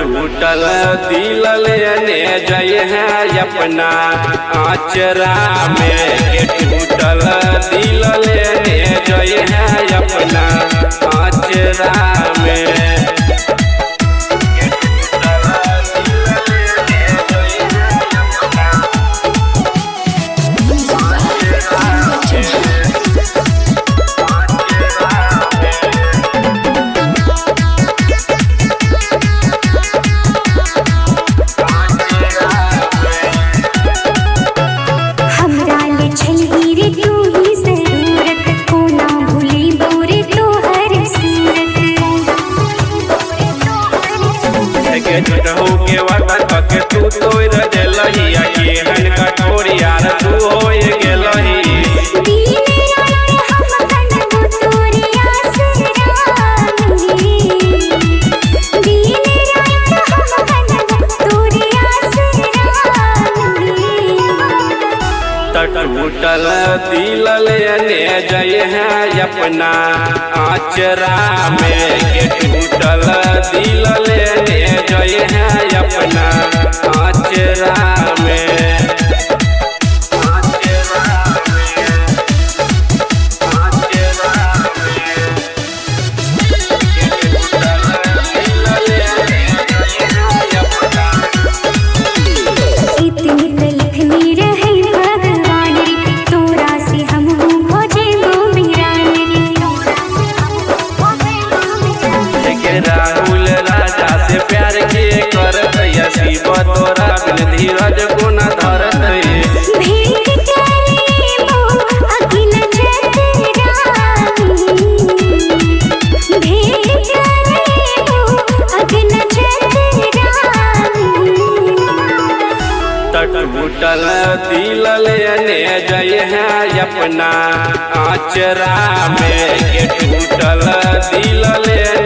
टूटल दिल लेने जय है अपना आचरा में। टूटल दिल लेने जय है अपना आचरा में। के वादा के तू तो रजलही के हन कटोरी यार तू होए गेलही। टूटल दिल लेने जय है अपना आचरा में। टूटल दिल लेने जय है अपना आचरा में। राहुल राजा से प्यार के करत शिव तोरा बिन धीरज को न धरत। टूटल दिल लेने जय है अपना आचरा में। टूटल दिल लेने